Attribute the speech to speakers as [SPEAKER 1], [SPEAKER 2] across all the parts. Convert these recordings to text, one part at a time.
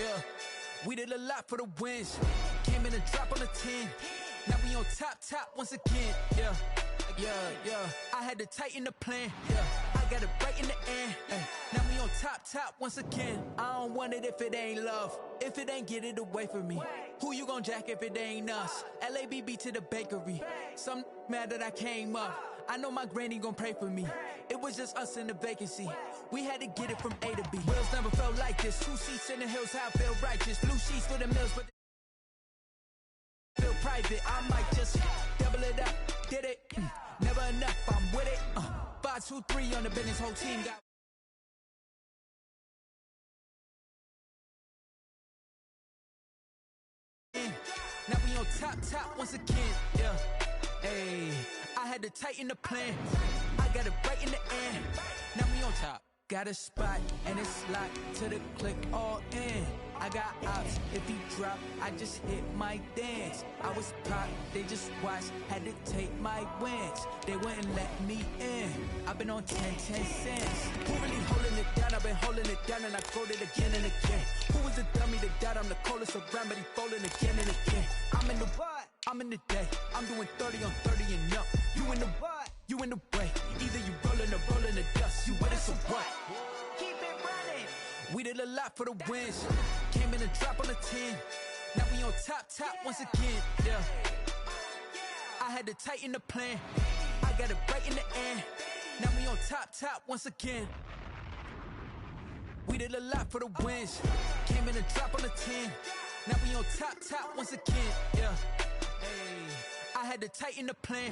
[SPEAKER 1] yeah. We did a lot for the wins. Came in and dropped on the 10. Now we on top once again, yeah. I had to tighten the plan, yeah. I got it right in the end, ay. Now we on top once again. I don't want it if it ain't love. If it ain't, get it away from me. Who you gon' jack if it ain't us? LABB to the bakery. Some mad that I came up. I know my granny gon' pray for me. It was just us in the vacancy. We had to get it from A to B. Wheels never felt like this. 2 seats in the hills, how I feel righteous. Blue sheets for the mills, but feel private. I might just double it up. Did it? Never enough. I'm with it. 5, 2, 3 on the business. Whole team got. Now we on top once again. Yeah. Hey, I had to tighten the plan. I got it right in the end. Now we on top. Got a spot and it's locked to the click all in. I got ops, if he drop, I just hit my dance. I was pop, they just watched, had to take my wins. They wouldn't let me in. I've been on 10 cents. Who really holding it down? I've been holding it down and I quote it again and again. Who was the dummy that doubt I'm the coldest around, but he folding again and again. I'm in the what? I'm in the day. I'm doing 30 on 30 and up. You in the what? You in the way. Either you rolling or rolling the dust. You with us or what? Keep it running. We did a lot for the wins. Came in and dropped on the 10. Now we on top once again, yeah. I had to tighten the plan. I got it right in the end. Now we on top once again. We did a lot for the wins. Came in and dropped on the 10. Now we on top once again, yeah. Hey, I had to tighten the plan.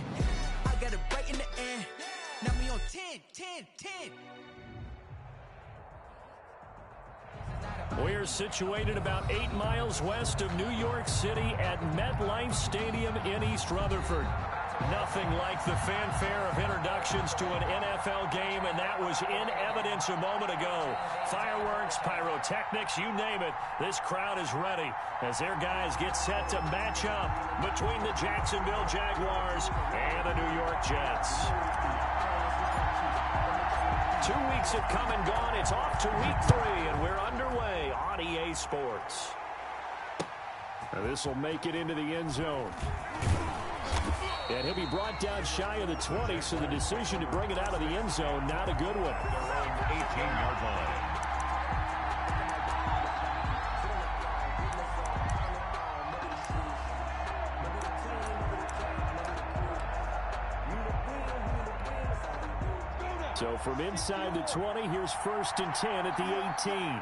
[SPEAKER 1] I got it right in the end. Now we on 10.
[SPEAKER 2] We're situated about 8 miles west of New York City at MetLife Stadium in East Rutherford. Nothing like the fanfare of introductions to an NFL game, and that was in evidence a moment ago. Fireworks, pyrotechnics, you name it. This crowd is ready as their guys get set to match up between the Jacksonville Jaguars and the New York Jets. 2 weeks have come and gone. It's off to week 3, and we're underway on EA Sports. This will make it into the end zone. And he'll be brought down shy of the 20, so the decision to bring it out of the end zone, not a good one.
[SPEAKER 3] 18-yard line.
[SPEAKER 2] So from inside the 20, here's 1st and 10 at the 18.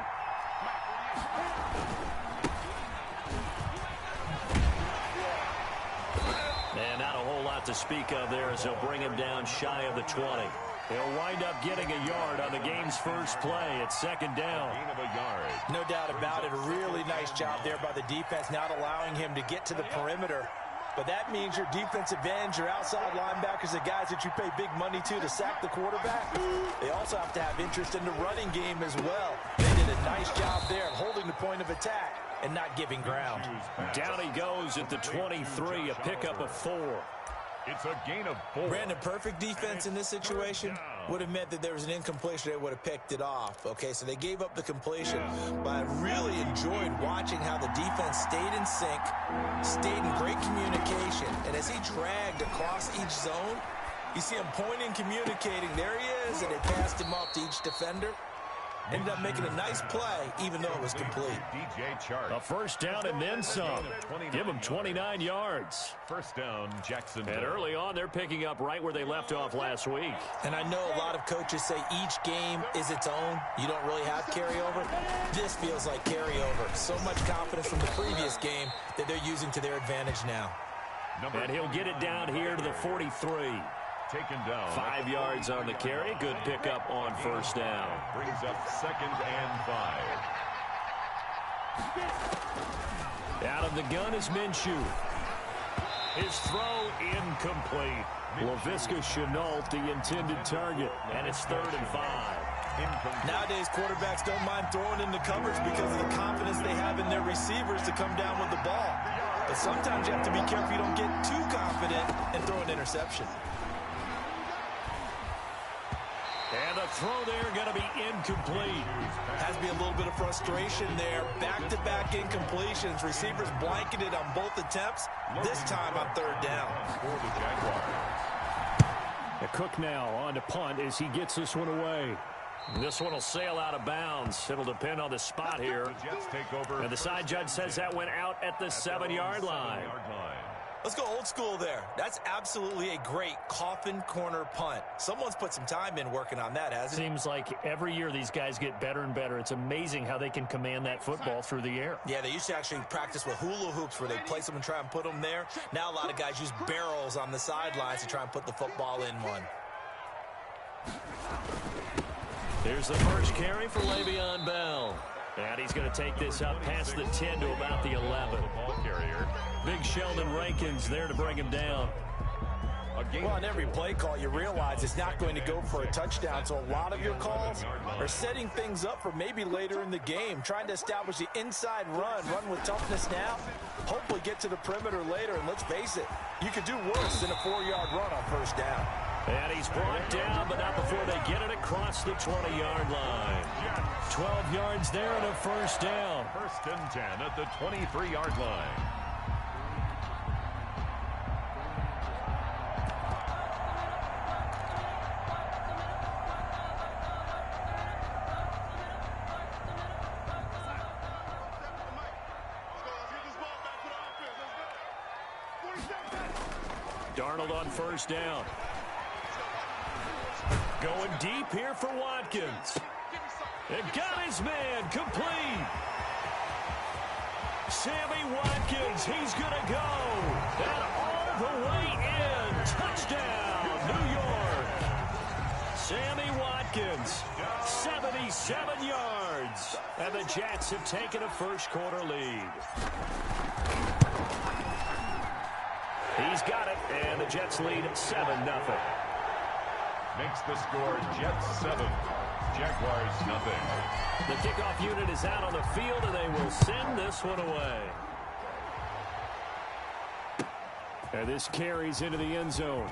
[SPEAKER 2] And not a whole lot to speak of there as they'll bring him down shy of the 20. He'll wind up getting a yard on the game's first play. It's 2nd down.
[SPEAKER 3] Gain of a yard.
[SPEAKER 4] No doubt about it. A really nice job there by the defense, not allowing him to get to the perimeter. But that means your defensive ends, your outside linebackers, the guys that you pay big money to sack the quarterback, they also have to have interest in the running game as well. They did a nice job there of holding the point of attack and not giving ground.
[SPEAKER 2] Down he goes at the 23, a pickup of 4.
[SPEAKER 3] It's a gain of 4.
[SPEAKER 4] Brandon, perfect defense in this situation would have meant that there was an incompletion. They would have picked it off. Okay, so they gave up the completion. But I really enjoyed watching how the defense stayed in sync, stayed in great communication. And as he dragged across each zone, you see him pointing, communicating. There he is, and they passed him off to each defender. Ended up making a nice play, even though it was complete.
[SPEAKER 3] DJ Chark.
[SPEAKER 2] A 1st down and then some. Give him 29 yards.
[SPEAKER 3] 1st down, Jacksonville.
[SPEAKER 2] And early on, they're picking up right where they left off last week.
[SPEAKER 4] And I know a lot of coaches say each game is its own. You don't really have carryover. This feels like carryover. So much confidence from the previous game that they're using to their advantage now.
[SPEAKER 2] And he'll get it down here to the 43.
[SPEAKER 3] Taken down.
[SPEAKER 2] 5 yards on the carry. Good pickup on 1st down.
[SPEAKER 3] Brings up 2nd and 5.
[SPEAKER 2] Out of the gun is Minshew. His throw incomplete. Laviska Shenault, the intended target. And it's 3rd and 5.
[SPEAKER 4] Nowadays, quarterbacks don't mind throwing into coverage because of the confidence they have in their receivers to come down with the ball. But sometimes you have to be careful you don't get too confident and throw an interception.
[SPEAKER 2] And the throw there going to be incomplete.
[SPEAKER 4] Has to be a little bit of frustration there. Back-to-back incompletions. Receivers blanketed on both attempts. This time on third down.
[SPEAKER 3] For the Jaguars.
[SPEAKER 2] Cook now on to punt as he gets this one away. This one will sail out of bounds. It'll depend on the spot here.
[SPEAKER 3] The Jets take over.
[SPEAKER 2] And the side judge says that went out at the 7-yard line.
[SPEAKER 4] Let's go old school there. That's absolutely a great coffin corner punt. Someone's put some time in working on that, hasn't it?
[SPEAKER 2] Seems like every year these guys get better and better. It's amazing how they can command that football through the air.
[SPEAKER 4] Yeah, they used to actually practice with hula hoops where they place them and try and put them there. Now a lot of guys use barrels on the sidelines to try and put the football in one.
[SPEAKER 2] There's the first carry for Le'Veon Bell. And he's going to take this up past the 10 to about the 11.
[SPEAKER 3] Ball carrier.
[SPEAKER 2] Big Sheldon Rankins there to bring him down.
[SPEAKER 4] Well, on every play call, you realize it's not going to go for a touchdown, so a lot of your calls are setting things up for maybe later in the game, trying to establish the inside run with toughness now, hopefully get to the perimeter later, and let's face it, you could do worse than a 4-yard run on first down.
[SPEAKER 2] And he's brought down, but not before they get it across the 20-yard line. 12 yards there and a first down.
[SPEAKER 3] First and 10 at the 23-yard line.
[SPEAKER 2] Darnold on first down. Going deep here for Watkins. It got his man complete. Sammy Watkins, he's going to go. And all the way in. Touchdown, New York. Sammy Watkins, 77 yards. And the Jets have taken a first quarter lead. He's got it, and the Jets lead 7-0.
[SPEAKER 3] Makes the score Jets 7, Jaguars nothing.
[SPEAKER 2] The kickoff unit is out on the field, and they will send this one away. And this carries into the end zone.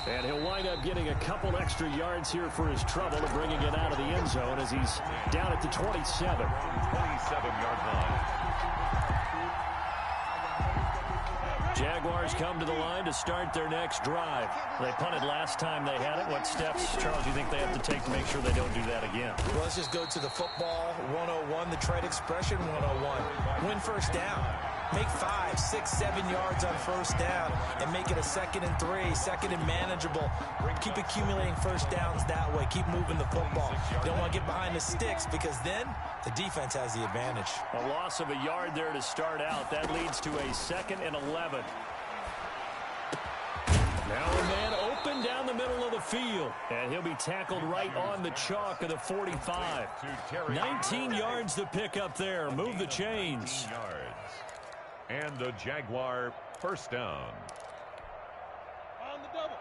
[SPEAKER 2] And he'll wind up getting a couple extra yards here for his trouble and bringing it out of the end zone as he's down at the 27.
[SPEAKER 3] 27-yard line.
[SPEAKER 2] Jaguars come to the line to start their next drive. They punted last time they had it. What steps, Charles, do you think they have to take to make sure they don't do that again?
[SPEAKER 4] Well, let's just go to the football 101, the trade expression 101. Win first down. Make 5, 6, 7 yards on first down and make it a 2nd and 3, 2nd and manageable. Keep accumulating first downs that way. Keep moving the football. You don't want to get behind the sticks because then the defense has the advantage.
[SPEAKER 2] A loss of a yard there to start out. That leads to a 2nd and 11. Now a man open down the middle of the field. And he'll be tackled right on the chalk of the 45. 19 yards to pick up there. Move the chains.
[SPEAKER 3] And the Jaguar first down.
[SPEAKER 5] On the double.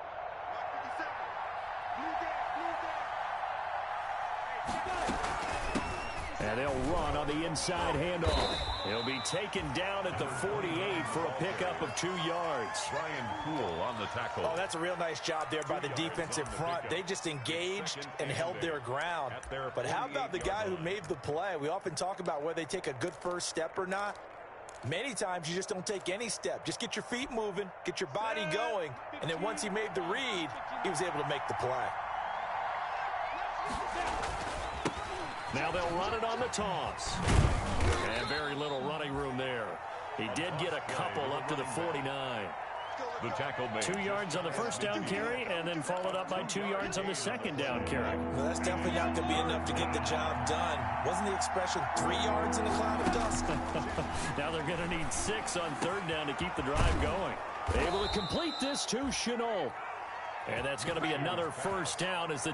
[SPEAKER 2] And they'll run on the inside handoff. He'll be taken down at the 48 for a pickup of 2 yards.
[SPEAKER 3] Brian Poole on the tackle.
[SPEAKER 4] Oh, that's a real nice job there by the defensive front. They just engaged and held their ground. But how about the guy who made the play? We often talk about whether they take a good first step or not. Many times you just don't take any step. Just get your feet moving, get your body going, and then once he made the read, he was able to make the play.
[SPEAKER 2] Now they'll run it on the toss. And very little running room there. He did get a couple up to the 49.
[SPEAKER 3] The tackle made.
[SPEAKER 2] 2 yards on the first down carry, and then followed up by 2 yards on the second down carry.
[SPEAKER 4] Well, that's definitely not going to be enough to get the job done. Wasn't the expression 3 yards in a cloud of dust?
[SPEAKER 2] Now they're going to need 6 on third down to keep the drive going. Able to complete this to Shenault. And that's going to be another first down as the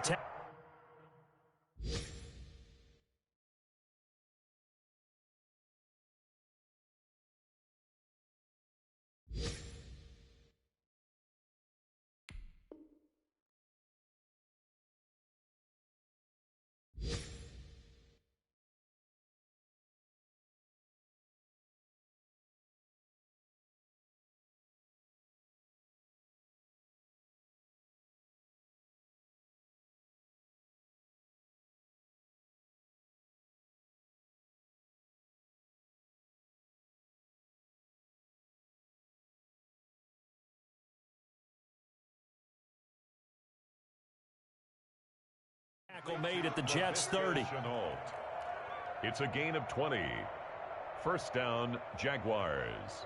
[SPEAKER 2] Tackle made at the Jets 30.
[SPEAKER 3] It's a gain of 20. First down, Jaguars.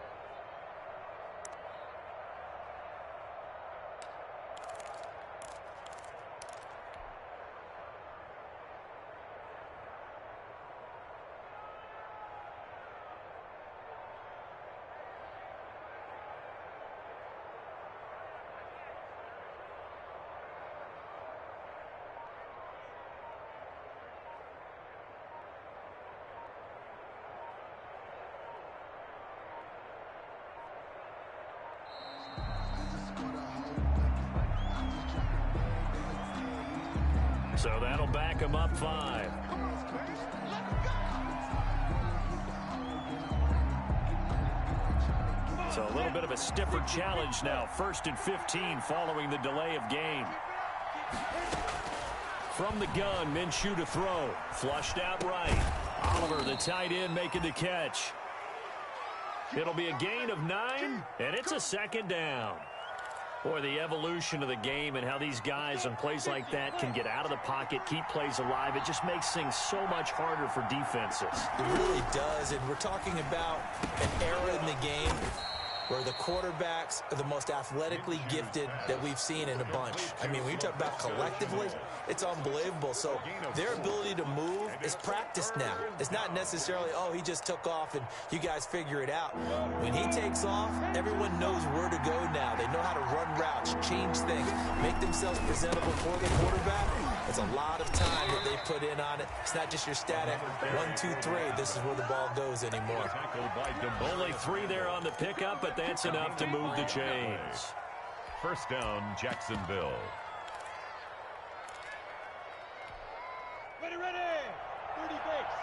[SPEAKER 2] So that'll back him up 5. So a little bit of a stiffer challenge now. 1st and 15 following the delay of game. From the gun, Minshew to throw. Flushed out right. Oliver, the tight end, making the catch. It'll be a gain of 9, and it's a 2nd down. Boy, the evolution of the game and how these guys on plays like that can get out of the pocket, keep plays alive, it just makes things so much harder for defenses.
[SPEAKER 4] It really does, and we're talking about an era in the game where the quarterbacks are the most athletically gifted that we've seen in a bunch. I mean, when you talk about collectively, it's unbelievable. So their ability to move is practiced now. It's not necessarily, oh, he just took off and you guys figure it out. When he takes off, everyone knows where to go now. They know how to run routes, change things, make themselves presentable for the quarterback. It's a lot of time that they put in on it. It's not just your static 1, 2, 3. This is where the ball goes anymore.
[SPEAKER 2] Only 3 there on the pickup, but that's enough to move the chains.
[SPEAKER 3] First down, Jacksonville.
[SPEAKER 5] Ready, ready. 30 base.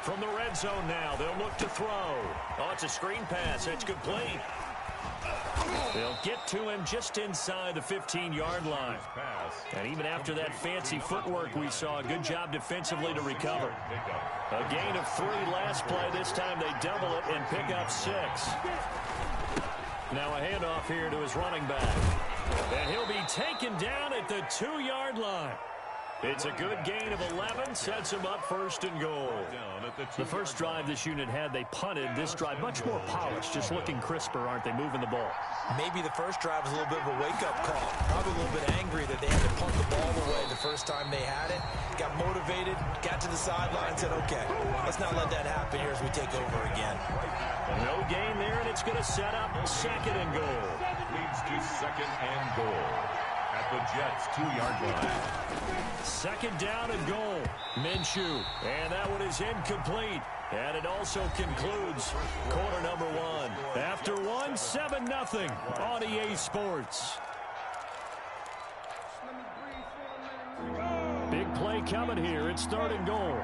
[SPEAKER 2] From the red zone now, they'll look to throw. Oh, it's a screen pass. It's complete. They'll get to him just inside the 15-yard line. And even after that fancy footwork we saw, a good job defensively to recover. A gain of 3 last play. This time they double it and pick up 6. Now a handoff here to his running back. And he'll be taken down at the 2-yard line. It's a good gain of 11, sets him up 1st and goal. The first drive this unit had, they punted. This drive, much more polished, just looking crisper, aren't they, moving the ball?
[SPEAKER 4] Maybe the first drive was a little bit of a wake-up call. Probably a little bit angry that they had to punt the ball away the first time they had it. Got motivated, got to the sideline, said, okay, let's not let that happen here as we take over again.
[SPEAKER 2] No gain there, and it's going to set up 2nd and goal.
[SPEAKER 3] Leads to 2nd and goal at the Jets' 2-yard line.
[SPEAKER 2] 2nd down and goal. Minshew, and that one is incomplete. And it also concludes quarter number 1. After 1, 7-0 on EA Sports. Big play coming here. It's 3rd and goal.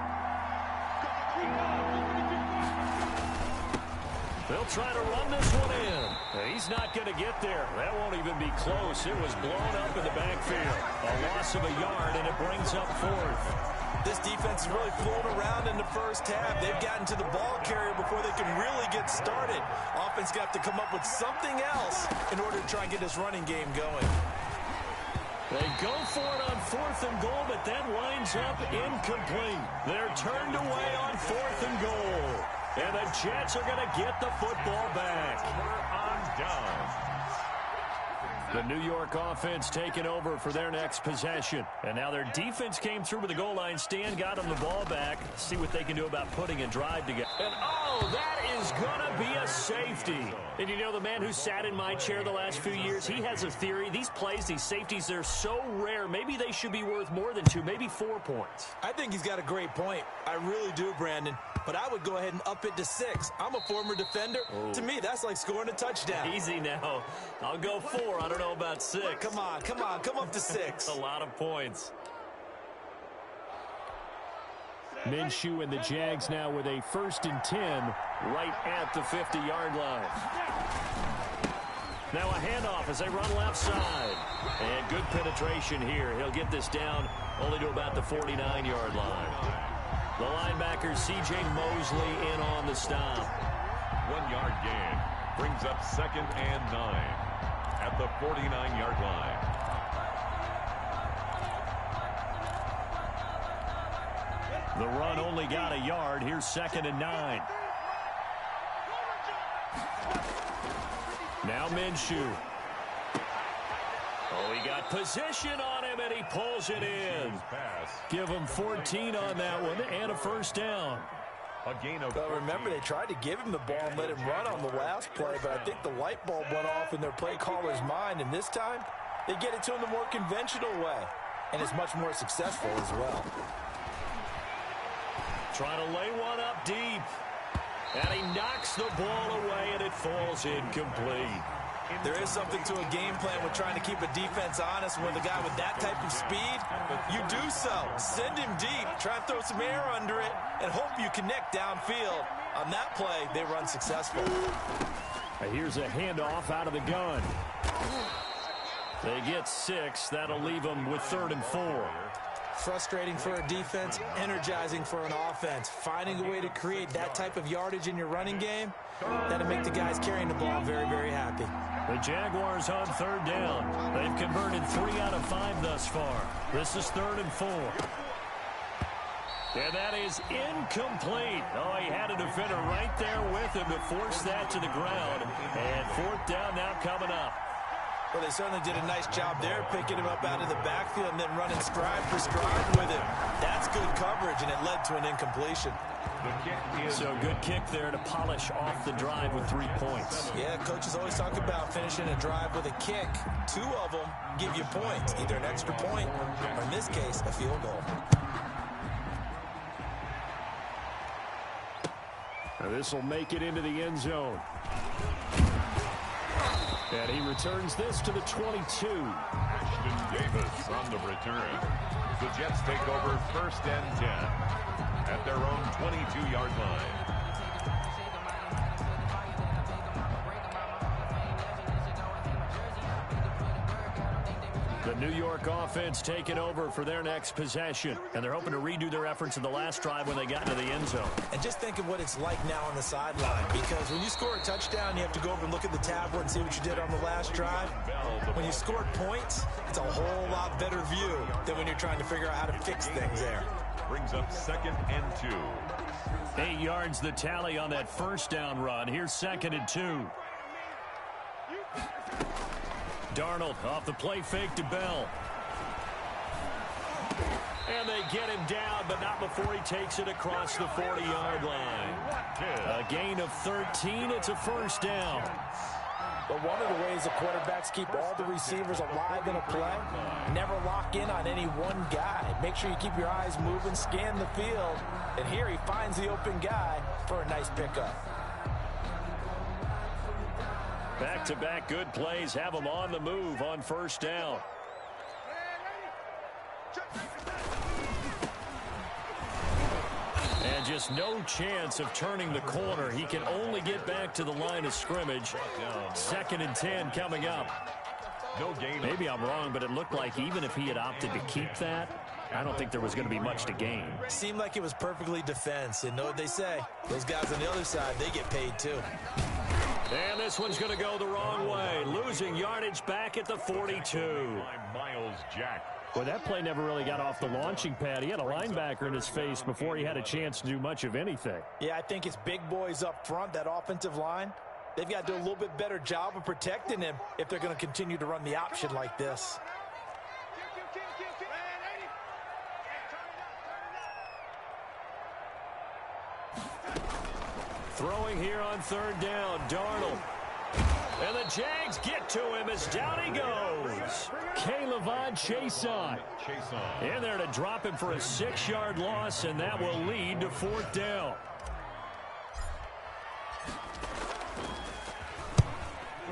[SPEAKER 2] They'll try to run this one in. He's not going to get there. That won't even be close. It was blown up in the backfield. A loss of a yard, and it brings up 4th.
[SPEAKER 4] This defense is really flown around in the first half. They've gotten to the ball carrier before they can really get started. Offense got to come up with something else in order to try and get this running game going.
[SPEAKER 2] They go for it on 4th and goal, but that winds up incomplete. They're turned away on 4th and goal. And the Jets are going to get the football back.
[SPEAKER 3] We're on down.
[SPEAKER 2] The New York offense taking over for their next possession. And now their defense came through with the goal line stand, got them the ball back. See what they can do about putting a drive together. And, oh, that is going to be a safety. And you know, the man who sat in my chair the last few years, he has a theory. These plays, these safeties, they're so rare. Maybe they should be worth more than 2, maybe 4 points.
[SPEAKER 4] I think he's got a great point. I really do, Brandon. But I would go ahead and up it to 6. I'm a former defender. Oh. To me, that's like scoring a touchdown.
[SPEAKER 2] Easy now. I'll go 4. I don't know about 6.
[SPEAKER 4] Come on. Come up to 6.
[SPEAKER 2] A lot of points. Minshew and the Jags now with a 1st and 10 right at the 50-yard line. Now a handoff as they run left side. And good penetration here. He'll get this down only to about the 49-yard line. The linebacker, C.J. Mosley, in on the stop.
[SPEAKER 3] 1-yard gain brings up 2nd and 9 at the 49-yard line.
[SPEAKER 2] The run only got a yard. Here's 2nd and 9. Now Minshew. Oh, he got position on him, and he pulls it in. Give him 14 on that one and a first down.
[SPEAKER 3] A gain of
[SPEAKER 4] well, remember, they tried to give him the ball and let him run on the last play, but I think the light bulb went off in their play caller's mind, and this time they get it to him the more conventional way, and it's much more successful as well.
[SPEAKER 2] Trying to lay one up deep, and he knocks the ball away, and it falls incomplete.
[SPEAKER 4] There is something to a game plan with trying to keep a defense honest. With a guy with that type of speed, you do so. Send him deep, try and throw some air under it, and hope you connect downfield. On that play, they run successful.
[SPEAKER 2] Here's a handoff out of the gun. They get 6. That'll leave them with 3rd and 4.
[SPEAKER 4] Frustrating for a defense, energizing for an offense. Finding a way to create that type of yardage in your running game, that'll make the guys carrying the ball very, very happy.
[SPEAKER 2] The Jaguars on 3rd down. They've converted 3 out of 5 thus far. This is 3rd and 4. And that is incomplete. Oh, he had a defender right there with him to force that to the ground. And 4th down now coming up.
[SPEAKER 4] Well, they certainly did a nice job there, picking him up out of the backfield and then running stride for stride with him. That's good coverage, and it led to an incompletion.
[SPEAKER 2] So good kick there to polish off the drive with 3 points.
[SPEAKER 4] Yeah, coaches always talk about finishing a drive with a kick. 2 of them give you points, either an extra point or, in this case, a field goal.
[SPEAKER 2] Now this will make it into the end zone. And he returns this to the 22.
[SPEAKER 3] Ashton Davis on the return. The Jets take over 1st and 10 at their own 22-yard line.
[SPEAKER 2] The New York offense taking over for their next possession. And they're hoping to redo their efforts in the last drive when they got into the end zone.
[SPEAKER 4] And just think of what it's like now on the sideline. Because when you score a touchdown, you have to go over and look at the tablet and see what you did on the last drive. When you scored points, it's a whole lot better view than when you're trying to figure out how to fix things there.
[SPEAKER 3] Brings up 2nd and 2.
[SPEAKER 2] 8 yards the tally on that 1st down run. Here's 2nd and 2. Darnold off the play fake to Bell. And they get him down, but not before he takes it across the 40-yard line. A gain of 13. It's a 1st down.
[SPEAKER 4] But one of the ways the quarterbacks keep all the receivers alive in a play, never lock in on any one guy. Make sure you keep your eyes moving, scan the field. And here he finds the open guy for a nice pickup.
[SPEAKER 2] Back-to-back good plays have them on the move on 1st down. And just no chance of turning the corner. He can only get back to the line of scrimmage. 2nd and 10 coming up.
[SPEAKER 3] No gain.
[SPEAKER 2] Maybe I'm wrong, but it looked like even if he had opted to keep that, I don't think there was going to be much to gain.
[SPEAKER 4] Seemed like it was perfectly defense. And know what they say? Those guys on the other side, they get paid too.
[SPEAKER 2] And this one's going to go the wrong way. Losing yardage back at the 42.
[SPEAKER 3] Miles Jack.
[SPEAKER 2] Well, that play never really got off the launching pad. He had a linebacker in his face before he had a chance to do much of anything.
[SPEAKER 4] Yeah, I think it's big boys up front, that offensive line. They've got to do a little bit better job of protecting him if they're going to continue to run the option like this.
[SPEAKER 2] Throwing here on 3rd down, Darnold. And the Jags get to him as down he goes. K'Lavon Chaisson in there to drop him for a 6-yard loss, and that will lead to 4th down.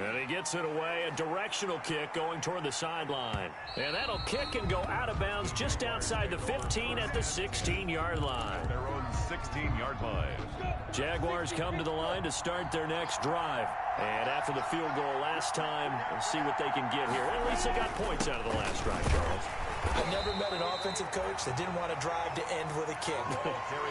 [SPEAKER 2] And he gets it away, a directional kick going toward the sideline. And that'll kick and go out of bounds just outside the 15 at the 16-yard line.
[SPEAKER 3] Their own 16-yard line.
[SPEAKER 2] Jaguars come to the line to start their next drive. And after the field goal last time, we'll see what they can get here. At least they got points out of the last drive, Charles.
[SPEAKER 4] I've never met an offensive coach that didn't want to drive to end with a kick.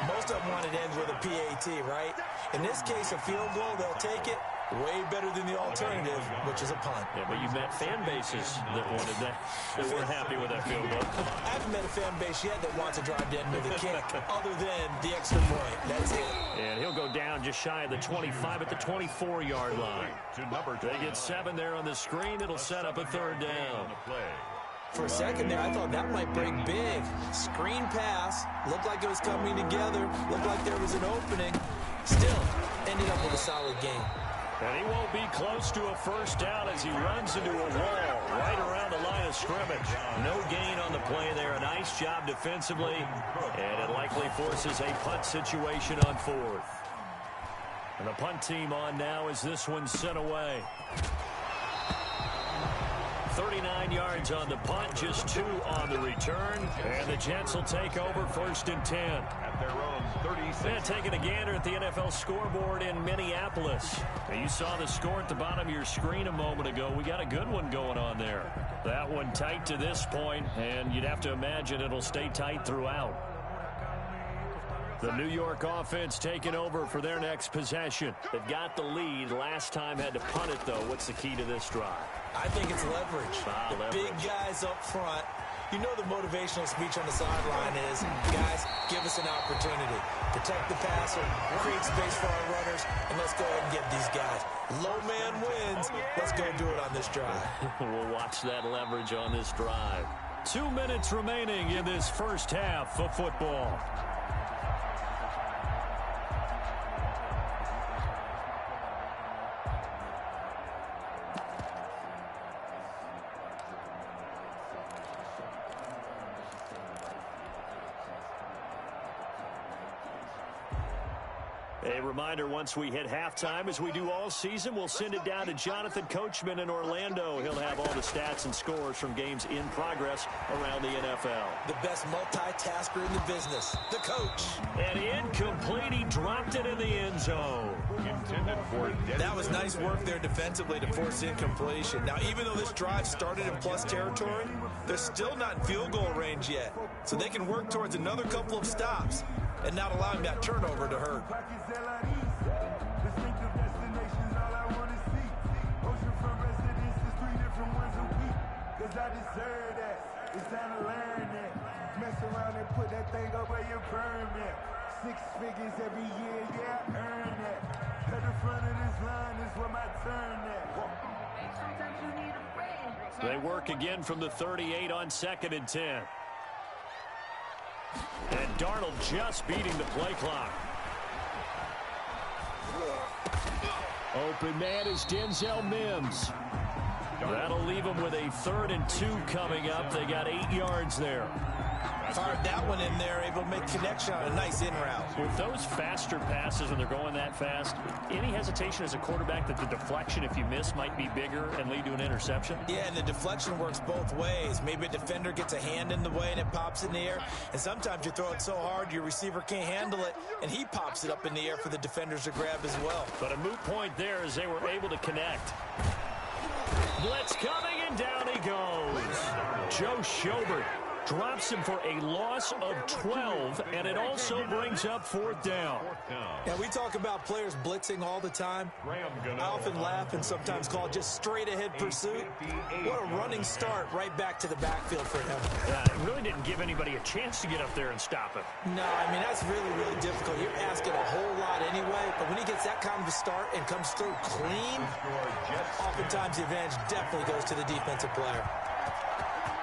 [SPEAKER 4] Most of them wanted to end with a PAT, right? In this case, a field goal, they'll take it. Way better than the alternative, which is a punt.
[SPEAKER 2] Yeah, but you met fan bases that wanted that, that weren't happy with that field goal.
[SPEAKER 4] I haven't met a fan base yet that wants to drive to end with a kick, other than the extra point. That's it.
[SPEAKER 2] And he'll go down just shy of the 25 at the 24-yard line. They get 7 there on the screen. It'll set up a 3rd down.
[SPEAKER 4] For a second there, I thought that might break big. Screen pass. Looked like it was coming together. Looked like there was an opening. Still, ended up with a solid game.
[SPEAKER 2] And he won't be close to a 1st down as he runs into a wall right around the line of scrimmage. No gain on the play there. A nice job defensively. And it likely forces a punt situation on 4th. And the punt team on now as this one's sent away. 39 yards on the punt, just 2 on the return. And the Jets will take over 1st and 10.
[SPEAKER 3] At their own 36.
[SPEAKER 2] And taking a gander at the NFL scoreboard in Minneapolis. Now, you saw the score at the bottom of your screen a moment ago. We got a good one going on there. That one tight to this point, and you'd have to imagine it'll stay tight throughout. The New York offense taking over for their next possession. They've got the lead. Last time had to punt it, though. What's the key to this drive?
[SPEAKER 4] I think it's leverage. The big guys up front. You know the motivational speech on the sideline is, guys, give us an opportunity. Protect the passer, create space for our runners, and let's go ahead and get these guys. Low man wins. Let's go do it on this drive.
[SPEAKER 2] We'll watch that leverage on this drive. 2 minutes remaining in this 1st half of football. A reminder, once we hit halftime, as we do all season, we'll send it down to Jonathan Coachman in Orlando. He'll have all the stats and scores from games in progress around the NFL.
[SPEAKER 4] The best multitasker in the business, the coach.
[SPEAKER 2] And incomplete, he dropped it in the end zone.
[SPEAKER 3] Intended for
[SPEAKER 4] that was nice work there defensively to force incompletion. Now, even though this drive started in plus territory, they're still not in field goal range yet. So they can work towards another couple of stops and not allowing that turnover to hurt.
[SPEAKER 6] I deserve that. It's time to learn that. Mess around and put that thing up where your permit. 6 figures every year, yeah, I earn that. At the front of this line is where my turn at.
[SPEAKER 2] They work again from the 38 on 2nd and 10. And Darnold just beating the play clock. Open man is Denzel Mims. That'll leave them with a 3rd and 2 coming up. They got 8 yards there.
[SPEAKER 4] Fired that one in there, able to make connection on a nice in route.
[SPEAKER 2] With those faster passes and they're going that fast, any hesitation as a quarterback that the deflection, if you miss, might be bigger and lead to an interception?
[SPEAKER 4] Yeah, and the deflection works both ways. Maybe a defender gets a hand in the way and it pops in the air. And sometimes you throw it so hard your receiver can't handle it, and he pops it up in the air for the defenders to grab as well.
[SPEAKER 2] But a moot point there as they were able to connect. Blitz coming, and down he goes. Joe Schobert drops him for a loss of 12, and it also brings up 4th down.
[SPEAKER 4] Now, we talk about players blitzing all the time. I often laugh and sometimes call it just straight-ahead pursuit. What a running start right back to the backfield for him.
[SPEAKER 2] It really didn't give anybody a chance to get up there and stop him.
[SPEAKER 4] No, I mean, that's really, really difficult. You're asking a whole lot anyway, but when he gets that kind of a start and comes through clean, oftentimes the advantage definitely goes to the defensive player.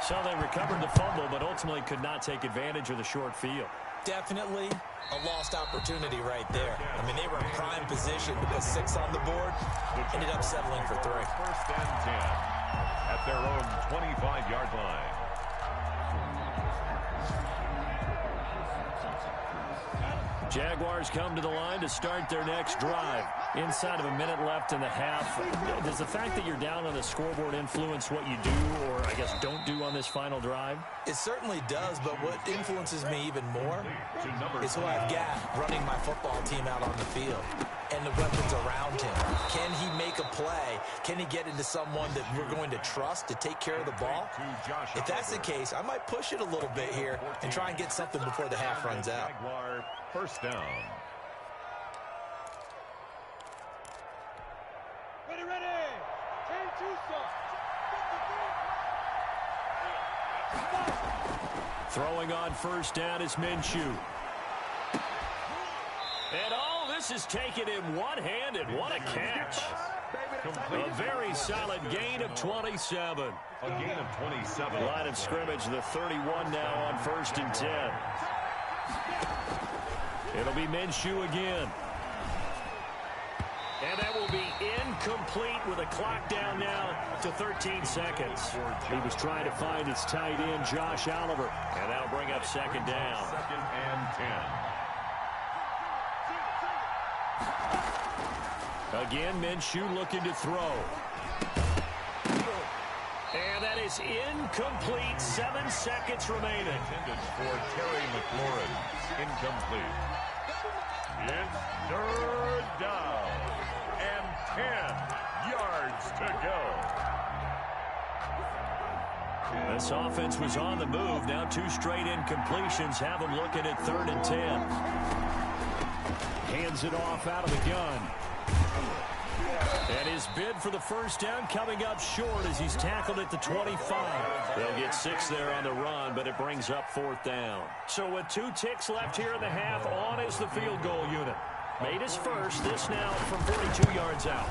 [SPEAKER 2] So they recovered the fumble, but ultimately could not take advantage of the short field.
[SPEAKER 4] Definitely a lost opportunity right there. I mean, they were in prime position to put 6 on the board, ended up settling for 3.
[SPEAKER 3] 1st and 10 at their own 25-yard line.
[SPEAKER 2] Jaguars come to the line to start their next drive. Inside of a minute left in the half. Does the fact that you're down on the scoreboard influence what you do, or I guess don't do on this final drive?
[SPEAKER 4] It certainly does, but what influences me even more is who I've got running my football team out on the field and the weapons around him. Can he make a play? Can he get into someone that we're going to trust to take care of the ball? If that's the case, I might push it a little bit here and try and get something before the half runs out.
[SPEAKER 3] 1st down.
[SPEAKER 2] Throwing on first down is Minshew. And all this is taken in one-handed. What a catch. A very solid gain of 27.
[SPEAKER 3] A gain of 27.
[SPEAKER 2] Line of scrimmage, the 31 now on 1st and 10. It'll be Minshew again. And that will be incomplete with a clock down now to 13 seconds. He was trying to find his tight end, Josh Oliver. And that'll bring up 2nd down.
[SPEAKER 3] 2nd and 10.
[SPEAKER 2] Again, Minshew looking to throw. And that is incomplete. 7 seconds remaining.
[SPEAKER 3] Intended for Terry McLaurin. Incomplete. It's 3rd down and 10 yards to go.
[SPEAKER 2] This offense was on the move. Now 2 straight incompletions have them looking at 3rd and 10. Hands it off out of the gun. And his bid for the first down coming up short as he's tackled at the 25. They'll get 6 there on the run, but it brings up 4th down. So with 2 ticks left here in the half, on is the field goal unit. Made his first, this now from 42 yards out.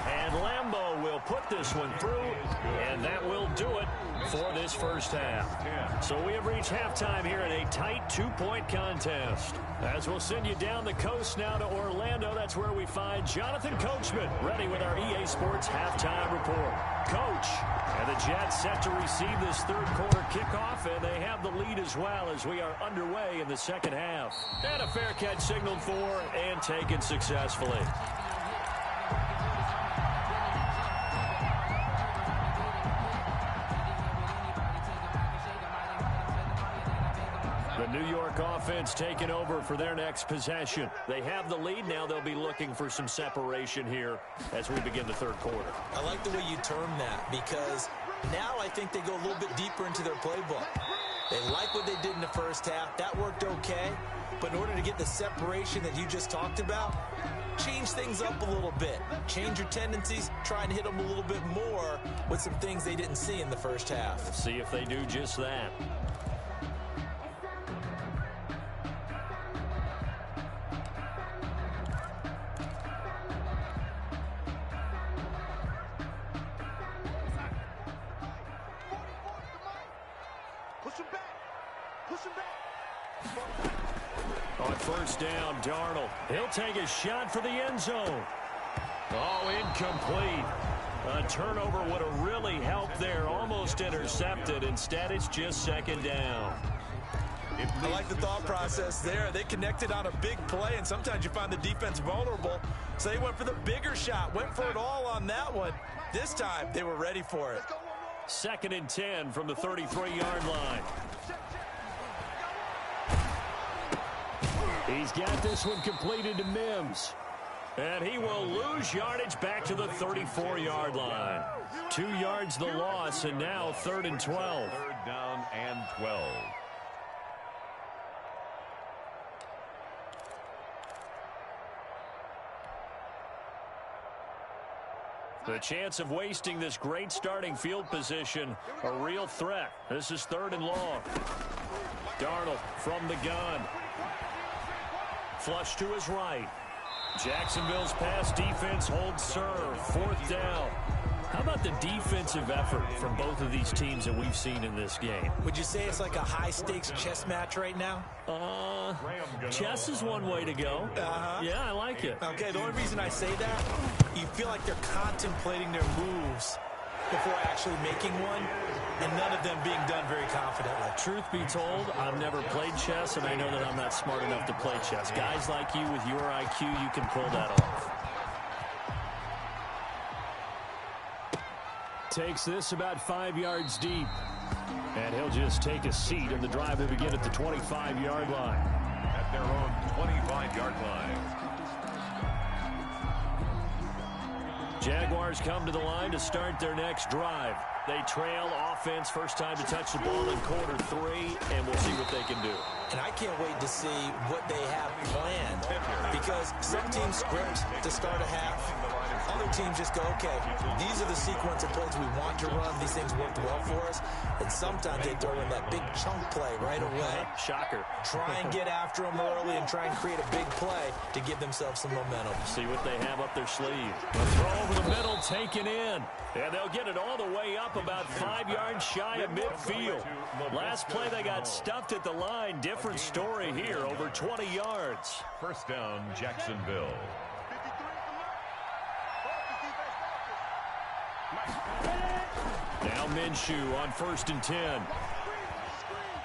[SPEAKER 2] And Lambeau will put this one through, and that will do it for this first half. So we have reached halftime here in a tight 2-point contest. As we'll send you down the coast now to Orlando, that's where we find Jonathan Coachman ready with our EA Sports halftime report. Coach, and the Jets set to receive this 3rd quarter kickoff, and they have the lead as well as we are underway in the 2nd half. And a fair catch signaled for and taken successfully. The New York offense taking over for their next possession. They have the lead. Now they'll be looking for some separation here as we begin the 3rd quarter.
[SPEAKER 4] I like the way you term that, because now I think they go a little bit deeper into their playbook. They like what they did in the first half. That worked okay. But in order to get the separation that you just talked about, change things up a little bit. Change your tendencies. Try and hit them a little bit more with some things they didn't see in the first half.
[SPEAKER 2] Let's see if they do just that. On first down, Darnold. He'll take a shot for the end zone. Oh, incomplete. A turnover would have really helped there. Almost intercepted. Instead, it's just 2nd down.
[SPEAKER 4] I like the thought process there. They connected on a big play, and sometimes you find the defense vulnerable. So they went for the bigger shot, went for it all on that one. This time, they were ready for it.
[SPEAKER 2] 2nd and 10 from the 33-yard line. He's got this one completed to Mims. And he will lose yardage back to the 34-yard line. 2 yards the loss, and now 3rd and 12.
[SPEAKER 3] 3rd down and 12.
[SPEAKER 2] The chance of wasting this great starting field position, a real threat. This is 3rd and long. Darnold from the gun. Flush to his right. Jacksonville's pass defense holds serve. 4th down. How about the defensive effort from both of these teams that we've seen in this game?
[SPEAKER 4] Would you say it's like a high-stakes chess match right now?
[SPEAKER 2] Chess is one way to go. Yeah, I like it.
[SPEAKER 4] Okay, the only reason I say that, you feel like they're contemplating their moves before actually making one, and none of them being done very confidently.
[SPEAKER 2] Truth be told, I've never played chess, and I know that I'm not smart enough to play chess. Guys like you with your IQ, you can pull that off. Takes this about 5 yards deep. And he'll just take a seat, and the drive will begin at the 25-yard line.
[SPEAKER 3] At their own 25-yard line.
[SPEAKER 2] Jaguars come to the line to start their next drive. They trail offense, first time to touch the ball in quarter 3, and we'll see what they can do.
[SPEAKER 4] And I can't wait to see what they have planned, because some teams script to start a half, Other teams just go, okay, these are the sequence of plays we want to run. These things worked well for us. And sometimes they throw in that big chunk play right away.
[SPEAKER 2] Shocker.
[SPEAKER 4] Try and get after them early and try and create a big play to give themselves some momentum.
[SPEAKER 2] See what they have up their sleeve. A throw over the middle, taken in. And they'll get it all the way up about 5 yards shy of midfield. Last play, they got stuffed at the line. Different story here, over 20 yards.
[SPEAKER 3] First down, Jacksonville.
[SPEAKER 2] Now Minshew on 1st and 10.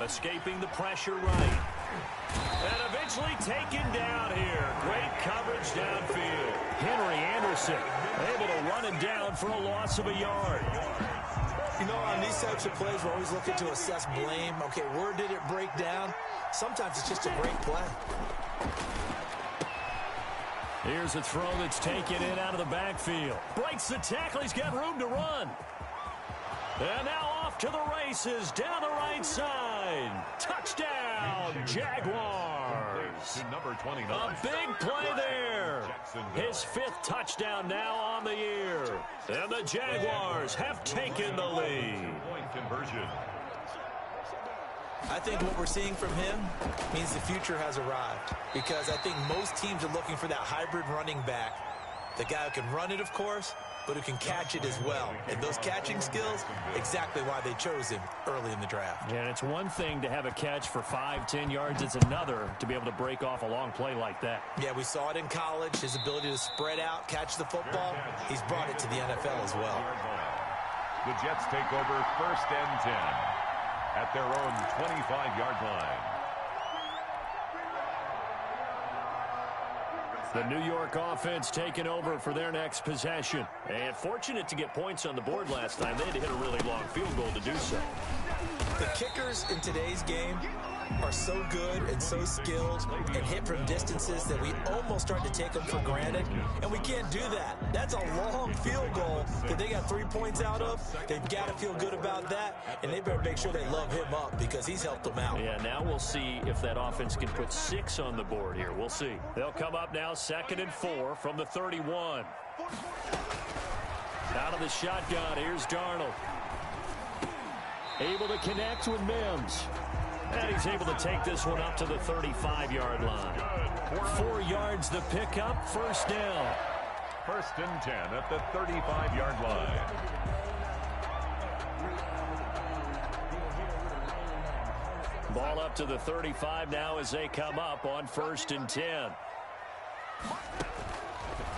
[SPEAKER 2] Escaping the pressure right. And eventually taken down here. Great coverage downfield. Henry Anderson able to run him down for a loss of a yard.
[SPEAKER 4] You know, on these types of plays, we're always looking to assess blame. Okay, where did it break down? Sometimes it's just a great play.
[SPEAKER 2] Here's a throw that's taken in out of the backfield. Breaks the tackle. He's got room to run. And now off to the races down the right side. Touchdown, Jaguars.
[SPEAKER 3] Number 29.
[SPEAKER 2] A big play there. His 5th touchdown now on the year. And the Jaguars have taken the lead.
[SPEAKER 3] Point conversion.
[SPEAKER 4] I think what we're seeing from him means the future has arrived, because I think most teams are looking for that hybrid running back. The guy who can run it, of course, but who can catch it as well. And those catching skills, exactly why they chose him early in the draft.
[SPEAKER 2] Yeah, and it's one thing to have a catch for 5-10 yards. It's another to be able to break off a long play like that.
[SPEAKER 4] Yeah, we saw it in college, his ability to spread out, catch the football. He's brought it to the NFL as well.
[SPEAKER 3] The Jets take over 1st and 10 at their own 25-yard line.
[SPEAKER 2] The New York offense taking over for their next possession. And fortunate to get points on the board last time. They had to hit a really long field goal to do so.
[SPEAKER 4] The kickers in today's game are so good and so skilled and hit from distances that we almost start to take them for granted, and we can't do that. That's a long field goal that they got 3 points out of. They've got to feel good about that, and they better make sure they love him up because he's helped them out.
[SPEAKER 2] Yeah, now we'll see if that offense can put 6 on the board here. We'll see. They'll come up now 2nd and 4 from the 31. Out of the shotgun, here's Darnold. Able to connect with Mims. And he's able to take this one up to the 35-yard line. 4 yards the pickup, 1st down.
[SPEAKER 3] 1st and 10 at the 35-yard line.
[SPEAKER 2] Ball up to the 35 now as they come up on 1st and 10.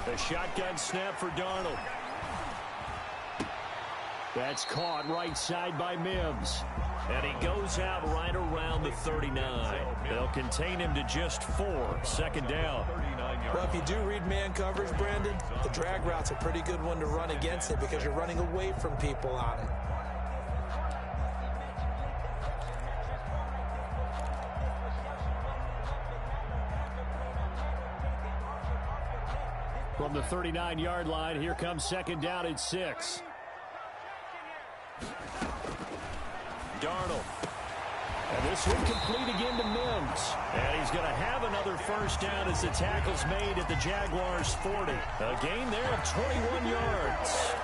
[SPEAKER 2] The shotgun snap for Darnold. That's caught right side by Mims. And he goes out right around the 39. They'll contain him to just 4. 2nd down.
[SPEAKER 4] Well, if you do read man coverage, Brandon, the drag route's a pretty good one to run against it because you're running away from people on it.
[SPEAKER 2] From the 39-yard line, here comes 2nd down and 6. Darnold. And this one complete again to Mims. And he's going to have another 1st down as the tackle's made at the Jaguars' 40. A gain there of 21 yards.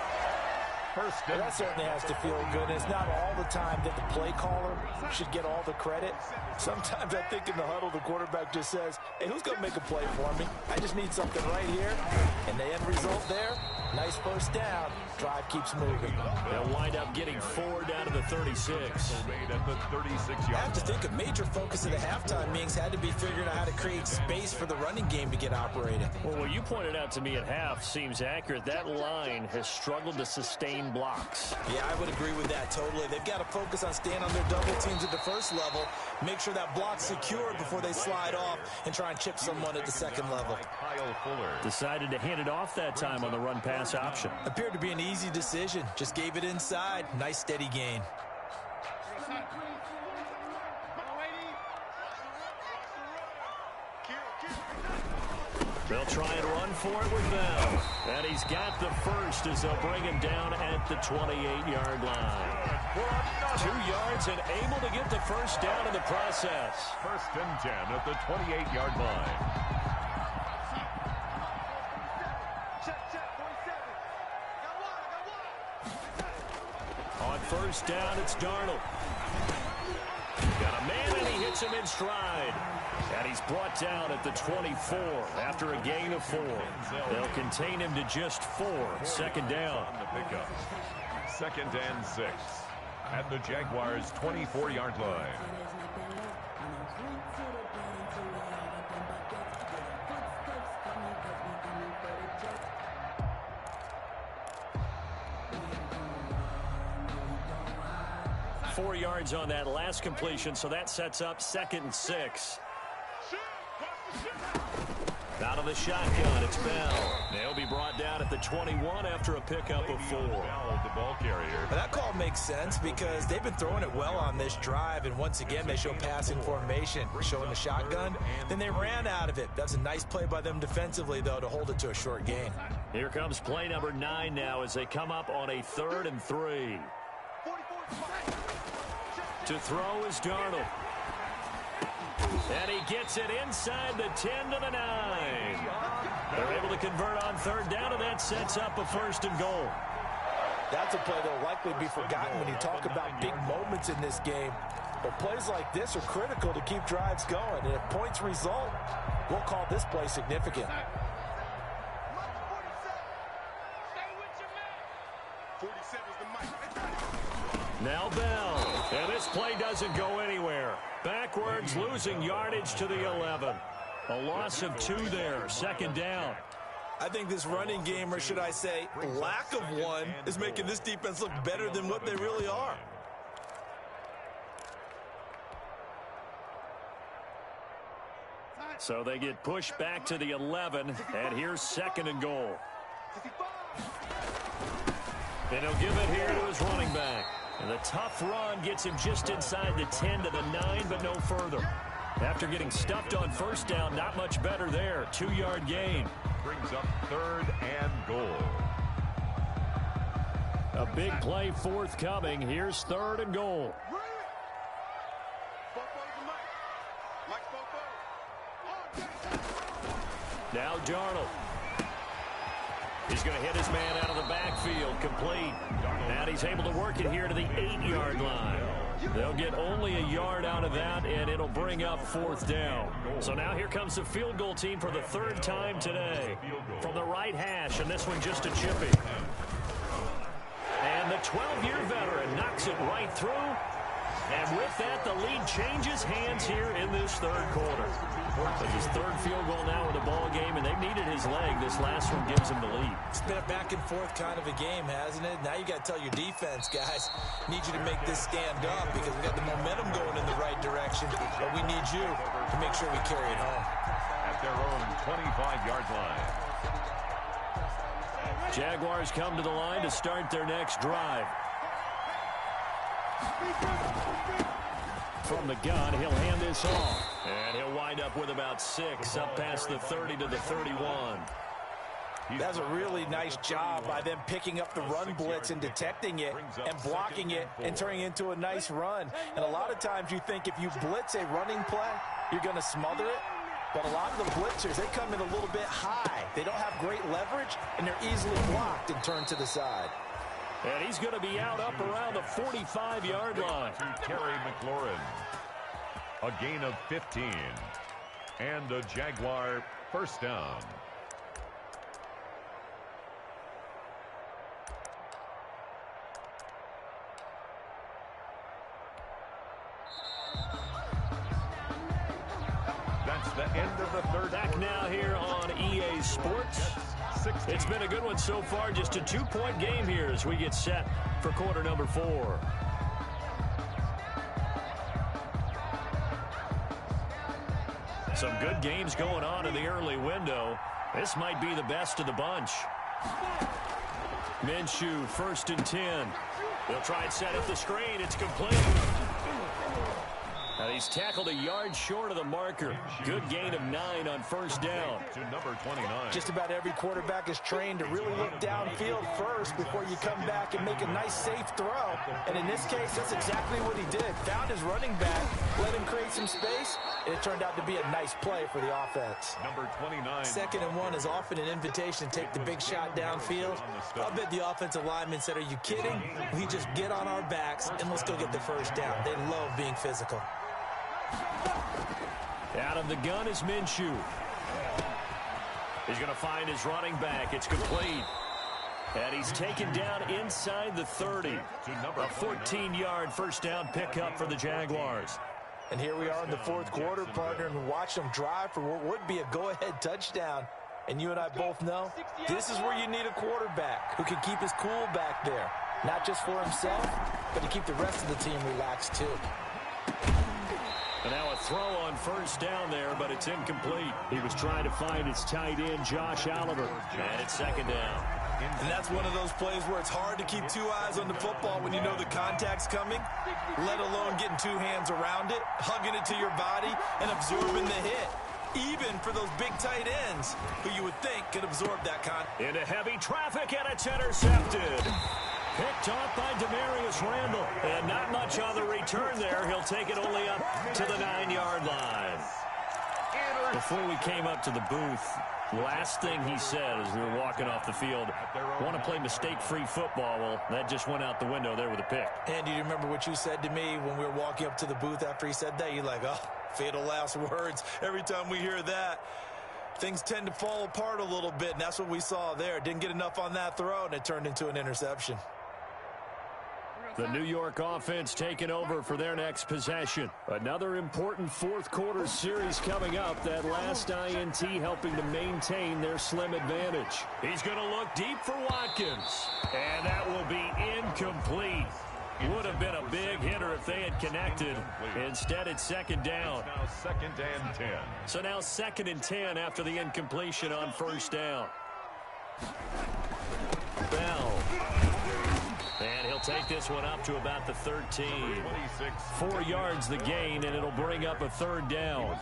[SPEAKER 4] Well, that certainly has to feel good. It's not all the time that the play caller should get all the credit. Sometimes I think in the huddle, the quarterback just says, hey, who's going to make a play for me? I just need something right here. And the end result there, nice 1st down. Drive keeps moving.
[SPEAKER 2] They'll wind up getting 4 down to the 36.
[SPEAKER 4] I have to think a major focus of the halftime meetings had to be figuring out how to create space for the running game to get operating.
[SPEAKER 2] Well, what you pointed out to me at half seems accurate. That line has struggled to sustain blocks.
[SPEAKER 4] Yeah, I would agree with that totally. They've got to focus on staying on their double teams at the 1st level, make sure that block's secure before they slide off and try and chip someone at the 2nd level.
[SPEAKER 2] Decided to hand it off that time on the run-pass option.
[SPEAKER 4] Appeared to be an easy decision. Just gave it inside. Nice steady gain.
[SPEAKER 2] They'll try and run for it with Bell. And he's got the 1st as they'll bring him down at the 28-yard line. 2 yards and able to get the 1st down in the process.
[SPEAKER 3] 1st and 10 at the 28-yard line.
[SPEAKER 2] first down, it's Darnold. Got a man, and he hits him in stride. And he's brought down at the 24 after a gain of 4. They'll contain him to just 4. Second down.
[SPEAKER 3] On the pickup. 2nd and 6 at the Jaguars' 24-yard line.
[SPEAKER 2] Four yards on that last completion, so that sets up 2nd and 6. Out of the shotgun, it's Bell. They'll be brought down at the 21 after a pickup of 4.
[SPEAKER 3] Bell, the ball carrier.
[SPEAKER 4] That call makes sense because they've been throwing it well on this drive, and once again they show passing formation, showing the shotgun. Then they ran out of it. That's a nice play by them defensively, though, to hold it to a short gain.
[SPEAKER 2] Here comes play number 9 now as they come up on a 3rd and 3. To throw is Darnold. And he gets it inside the 10 to the 9. They're able to convert on 3rd down, and that sets up a 1st and goal.
[SPEAKER 4] That's a play that will likely be forgotten when you talk about big moments in this game. But plays like this are critical to keep drives going. And if points result, we'll call this play significant.
[SPEAKER 2] Now Bell, and this play doesn't go anywhere. Backwards, losing yardage to the 11. A loss of 2 there, 2nd down.
[SPEAKER 4] I think this running game, or should I say lack of one, is making this defense look better than what they really are.
[SPEAKER 2] So they get pushed back to the 11, and here's 2nd and goal. And he'll give it here to his running back. And the tough run gets him just inside the 10 to the 9, but no further. After getting stuffed on 1st down, not much better there. 2-yard gain.
[SPEAKER 3] Brings up 3rd and goal.
[SPEAKER 2] A big play forthcoming. Here's 3rd and goal. Now Darnold. He's going to hit his man out of the backfield, complete. And he's able to work it here to the 8-yard line. They'll get only a yard out of that, and it'll bring up 4th down. So now here comes the field goal team for the 3rd time today. From the right hash, and this one just a chippy. And the 12-year veteran knocks it right through. And with that, the lead changes hands here in this 3rd quarter. It's his 3rd field goal now in the ball game, and they've needed his leg. This last one gives him the lead.
[SPEAKER 4] It's been a back and forth kind of a game, hasn't it? Now you got to tell your defense, guys, need you to make this stand up because we got the momentum going in the right direction, but we need you to make sure we carry it home.
[SPEAKER 3] At their own 25-yard line.
[SPEAKER 2] Jaguars come to the line to start their next drive. From the gun, he'll hand this off. And he'll wind up with about 6 up past the 30 to the 31.
[SPEAKER 4] That's a really nice job by them picking up the run blitz and detecting it and blocking it and turning it into a nice run. And a lot of times you think if you blitz a running play, you're going to smother it. But a lot of the blitzers, they come in a little bit high. They don't have great leverage, and they're easily blocked and turned to the side.
[SPEAKER 2] And he's going to be out up around the 45-yard line.
[SPEAKER 3] To Terry McLaurin. A gain of 15. And a Jaguar 1st down. That's the end of the 3rd.
[SPEAKER 2] Back now here on EA Sports. It's been a good one so far. Just a 2-point game here as we get set for quarter number 4. Some good games going on in the early window. This might be the best of the bunch. Minshew, 1st and 10. They'll try and set up the screen. It's complete. And he's tackled a yard short of the marker. Good gain of 9 on 1st down.
[SPEAKER 3] To number 29.
[SPEAKER 4] Just about every quarterback is trained to really look downfield first before you come back and make a nice, safe throw. And in this case, that's exactly what he did. Found his running back, let him create some space, It turned out to be a nice play for the offense.
[SPEAKER 3] Number 29.
[SPEAKER 4] 2nd and 1 is often an invitation to take the big shot downfield. I bet the offensive lineman said, are you kidding? We just get on our backs and let's go get the first down. They love being physical.
[SPEAKER 2] Out of the gun is Minshew. He's going to find his running back. It's complete. And he's taken down inside the 30. A 14-yard first down pickup for the Jaguars.
[SPEAKER 4] And here we are in the 4th quarter, partner, and watch them drive for what would be a go-ahead touchdown. And you and I both know this is where you need a quarterback who can keep his cool back there. Not just for himself, but to keep the rest of the team relaxed too.
[SPEAKER 2] And now a throw on first down there, but it's incomplete. He was trying to find his tight end, Josh Oliver. And it's 2nd down.
[SPEAKER 4] And that's one of those plays where it's hard to keep 2 eyes on the football when you know the contact's coming, let alone getting 2 hands around it, hugging it to your body, and absorbing the hit. Even for those big tight ends who you would think could absorb that
[SPEAKER 2] Into heavy traffic, and it's intercepted. Picked off by Demarius Randall. And not much on the return there. He'll take it only up to the 9-yard line. Before we came up to the booth, last thing he said as we were walking off the field, want to play mistake-free football. Well, that just went out the window there with a pick.
[SPEAKER 4] And do you remember what you said to me when we were walking up to the booth after he said that? You're like, oh, fatal last words. Every time we hear that, things tend to fall apart a little bit, and that's what we saw there. Didn't get enough on that throw, and it turned into an interception.
[SPEAKER 2] The New York offense taking over for their next possession. Another important 4th quarter series coming up. That last INT helping to maintain their slim advantage. He's going to look deep for Watkins. And that will be incomplete. Would have been a big hitter if they had connected. Instead, it's 2nd down.
[SPEAKER 3] Now 2nd and 10.
[SPEAKER 2] So now 2nd and 10 after the incompletion on first down. Bell. And he'll take this one up to about the 13. 4 yards the gain, and it'll bring up a 3rd down.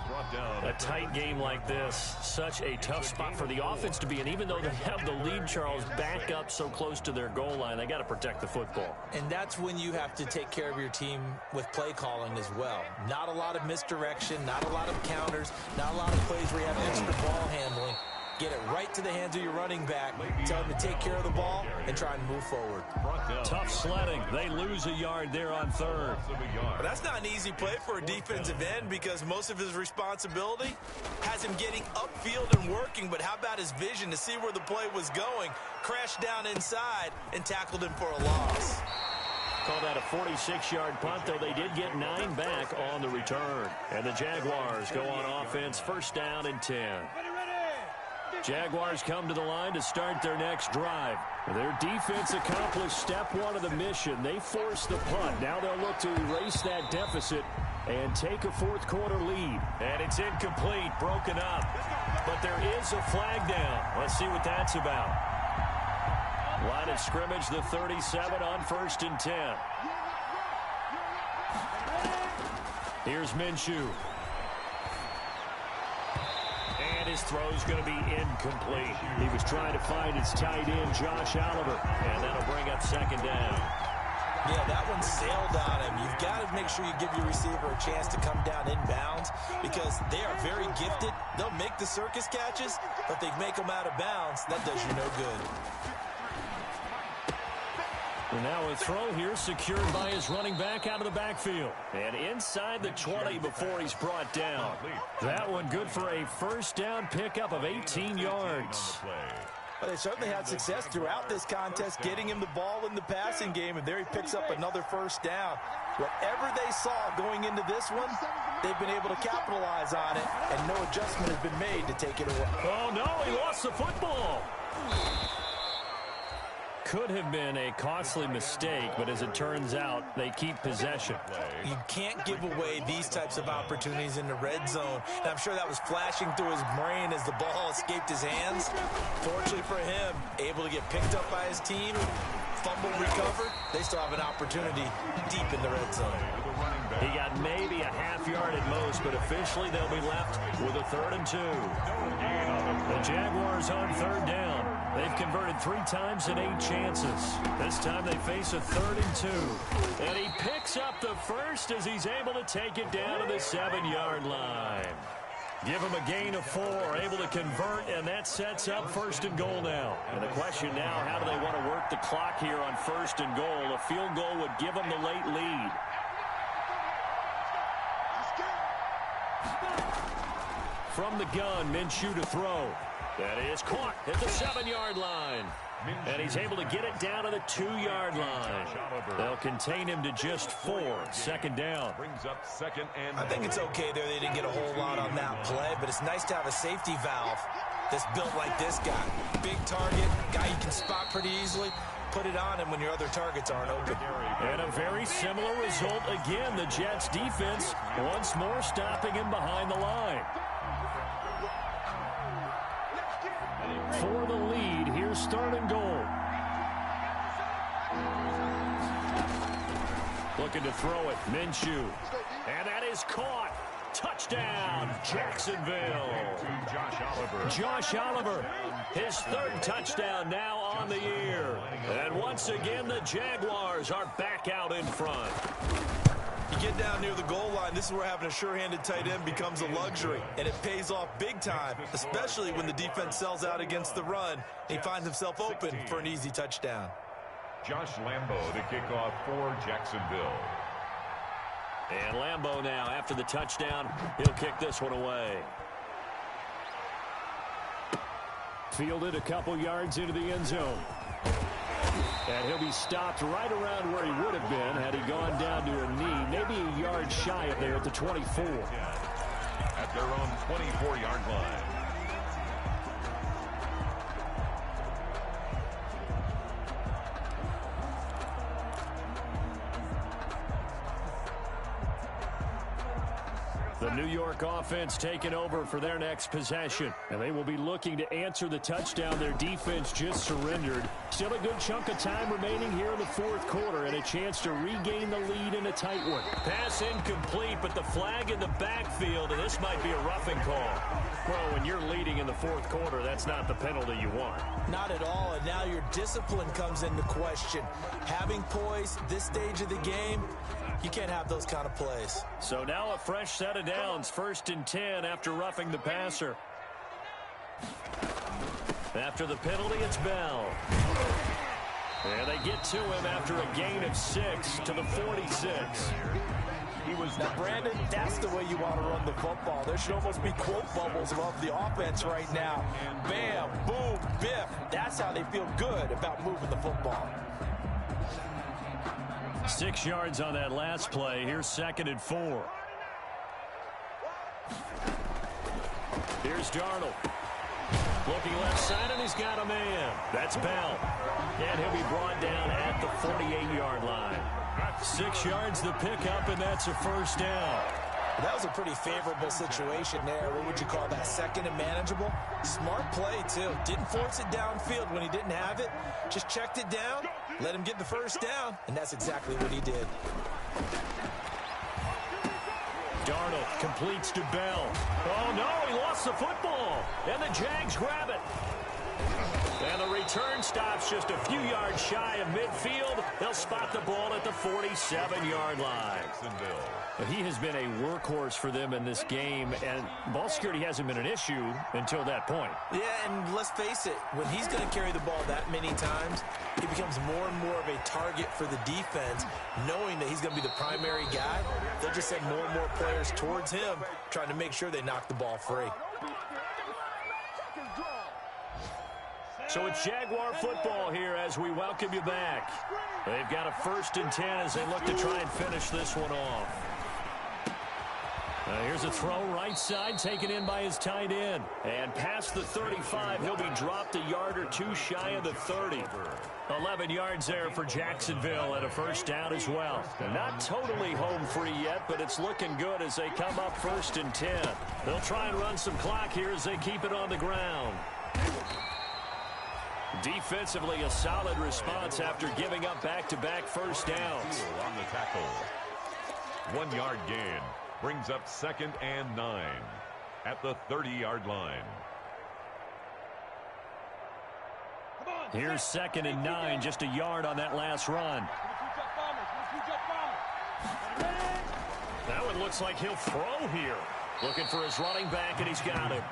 [SPEAKER 2] A tight game like this, such a tough spot for the offense to be in. Even though they have the lead, Charles, back up so close to their goal line, they got to protect the football.
[SPEAKER 4] And that's when you have to take care of your team with play calling as well. Not a lot of misdirection, not a lot of counters, not a lot of plays where you have extra ball handling. Get it right to the hands of your running back. Tell him to take care of the ball and try and move forward.
[SPEAKER 2] Tough sledding. They lose a yard there on 3rd.
[SPEAKER 4] But that's not an easy play for a defensive end because most of his responsibility has him getting upfield and working. But how about his vision to see where the play was going? Crashed down inside and tackled him for a loss.
[SPEAKER 2] Call that a 46-yard punt, though they did get 9 back on the return. And the Jaguars go on offense, 1st down and 10. Jaguars come to the line to start their next drive. Their defense accomplished step 1 of the mission. They forced the punt. Now they'll look to erase that deficit and take a 4th quarter lead. And it's incomplete, broken up. But there is a flag down. Let's see what that's about. Line of scrimmage, the 37 on 1st and 10. Here's Minshew. His throw's going to be incomplete. He was trying to find his tight end, Josh Oliver, and that'll bring up 2nd down.
[SPEAKER 4] Yeah, that one sailed on him. You've got to make sure you give your receiver a chance to come down inbounds because they are very gifted. They'll make the circus catches, but they make them out of bounds. That does you no good.
[SPEAKER 2] And now a throw here secured by his running back out of the backfield. And inside the 20 before he's brought down. That one good for a 1st down pickup of 18 yards.
[SPEAKER 4] But they certainly had success throughout this contest getting him the ball in the passing game, and there he picks up another 1st down. Whatever they saw going into this one, they've been able to capitalize on it, and no adjustment has been made to take it away.
[SPEAKER 2] Oh, no, he lost the football. Could have been a costly mistake, but as it turns out, they keep possession.
[SPEAKER 4] You can't give away these types of opportunities in the red zone. And I'm sure that was flashing through his brain as the ball escaped his hands. Fortunately for him, able to get picked up by his team, fumble recovered. They still have an opportunity deep in the red zone.
[SPEAKER 2] He got maybe a half yard at most, but officially they'll be left with a 3rd and 2. The Jaguars on 3rd down. They've converted 3 times in 8 chances. This time they face a 3rd and 2. And he picks up the first as he's able to take it down to the 7-yard line. Give him a gain of 4, able to convert, and that sets up 1st and goal now. And the question now, how do they want to work the clock here on 1st and goal? A field goal would give them the late lead. From the gun, Minshew to throw. That is caught at the 7-yard line. And he's able to get it down to the 2-yard line. They'll contain him to just 4. 2nd down.
[SPEAKER 3] Brings up 2nd and
[SPEAKER 4] I think it's okay there. They didn't get a whole lot on that play, but it's nice to have a safety valve that's built like this guy. Big target, guy you can spot pretty easily. Put it on him when your other targets aren't open.
[SPEAKER 2] And a very similar result again. The Jets defense once more stopping him behind the line. For the lead, here's 3rd and goal. Looking to throw it, Minshew. And that is caught. Touchdown, Jacksonville. Josh Oliver, his 3rd touchdown now on the year. And once again, the Jaguars are back out in front.
[SPEAKER 4] You get down near the goal line, this is where having a sure-handed tight end becomes a luxury, and it pays off big time, especially when the defense sells out against the run. He finds himself open for an easy touchdown.
[SPEAKER 3] Josh Lambo to kick off for Jacksonville.
[SPEAKER 2] And Lambo now, after the touchdown, he'll kick this one away. Fielded a couple yards into the end zone. And he'll be stopped right around where he would have been had he gone down to a knee, maybe a yard shy of there at the 24.
[SPEAKER 3] At their own 24-yard line.
[SPEAKER 2] The New York offense taking over for their next possession. And they will be looking to answer the touchdown their defense just surrendered. Still a good chunk of time remaining here in the 4th quarter and a chance to regain the lead in a tight one. Pass incomplete, but the flag in the backfield, and this might be a roughing call. Well, when you're leading in the 4th quarter, that's not the penalty you want.
[SPEAKER 4] Not at all, and now your discipline comes into question. Having poise this stage of the game, you can't have those kind of plays.
[SPEAKER 2] So now a fresh set of downs, 1st and 10 after roughing the passer. After the penalty, it's Bell. And they get to him after a gain of 6 to the 46.
[SPEAKER 4] Now, Brandon, that's the way you want to run the football. There should almost be quote bubbles above the offense right now. Bam, boom, biff. That's how they feel good about moving the football.
[SPEAKER 2] 6 yards on that last play. Here's 2nd and 4. Here's Darnold. Looking left side, and he's got a man. That's Bell. And he'll be brought down at the 48-yard line. 6 yards the pickup, and that's a 1st down.
[SPEAKER 4] That was a pretty favorable situation there. What would you call that? 2nd and manageable? Smart play, too. Didn't force it downfield when he didn't have it. Just checked it down, let him get the 1st down, and that's exactly what he did.
[SPEAKER 2] Darnold completes to Bell. Oh, no, he lost the football. And the Jags grab it. And the return stops just a few yards shy of midfield. They'll spot the ball at the 47-yard line. He has been a workhorse for them in this game, and ball security hasn't been an issue until that point.
[SPEAKER 4] Yeah, and let's face it, when he's going to carry the ball that many times, he becomes more and more of a target for the defense, knowing that he's going to be the primary guy. They'll just send more and more players towards him, trying to make sure they knock the ball free.
[SPEAKER 2] So it's Jaguar football here as we welcome you back. They've got a 1st and 10 as they look to try and finish this one off. Here's a throw right side taken in by his tight end. And past the 35, he'll be dropped a yard or 2 shy of the 30. 11 yards there for Jacksonville and a 1st down as well. They're not totally home free yet, but it's looking good as they come up 1st and 10. They'll try and run some clock here as they keep it on the ground. Defensively, a solid response after giving up back-to-back 1st downs.
[SPEAKER 3] On the tackle. 1-yard gain brings up 2nd and 9 at the 30-yard line.
[SPEAKER 2] Here's 2nd and 9, just a yard on that last run. That one looks like he'll throw here. Looking for his running back, and he's got him.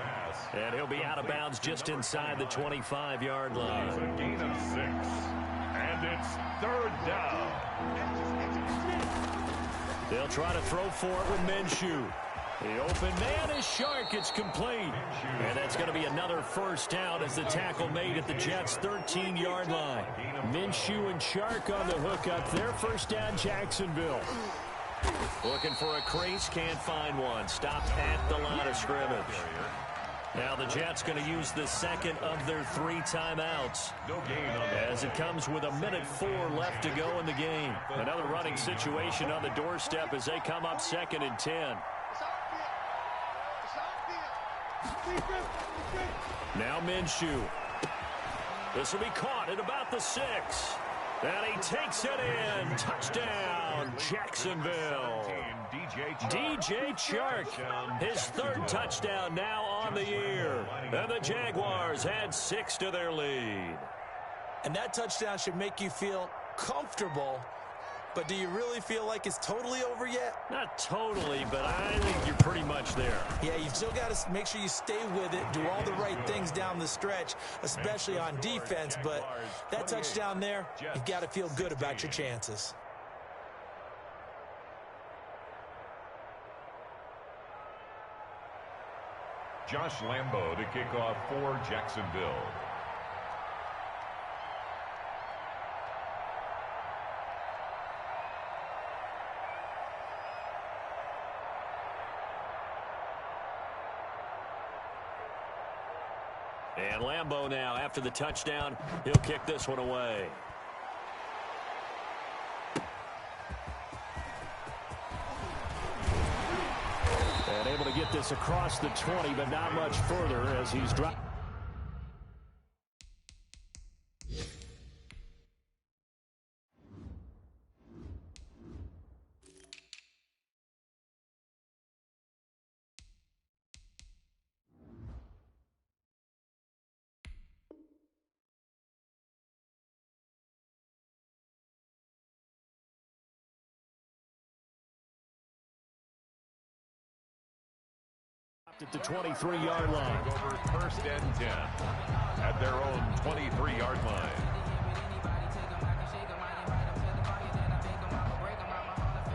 [SPEAKER 2] And he'll be out of bounds just inside the 25-yard line.
[SPEAKER 3] It's a gain of 6. And it's 3rd down.
[SPEAKER 2] They'll try to throw for it with Minshew. The open man is Shark. It's complete. And that's going to be another 1st down as the tackle made at the Jets' 13-yard line. Minshew and Shark on the hookup. Their 1st down, Jacksonville. Looking for a crease, can't find one. Stopped at the line of scrimmage. Now the Jets going to use the 2nd of their 3 timeouts as it comes with 1:04 left to go in the game. Another running situation on the doorstep as they come up 2nd and 10. Now Minshew. This will be caught at about the 6. And he takes it in. Touchdown, Jacksonville. DJ Chark, his 3rd touchdown now on the year. And the Jaguars add 6 to their lead.
[SPEAKER 4] And that touchdown should make you feel comfortable. But do you really feel like it's totally over yet?
[SPEAKER 2] Not totally, but I think you're pretty much there.
[SPEAKER 4] Yeah, you've still got to make sure you stay with it, do all the right things down the stretch, especially on defense. But that touchdown there, you've got to feel good about your chances.
[SPEAKER 3] Josh Lambo to kick off for Jacksonville.
[SPEAKER 2] And Lambo now, after the touchdown, he'll kick this one away. And able to get this across the 20, but not much further as he's dropped. At the 23-yard line.
[SPEAKER 3] Over 1st and 10 at their own 23-yard line.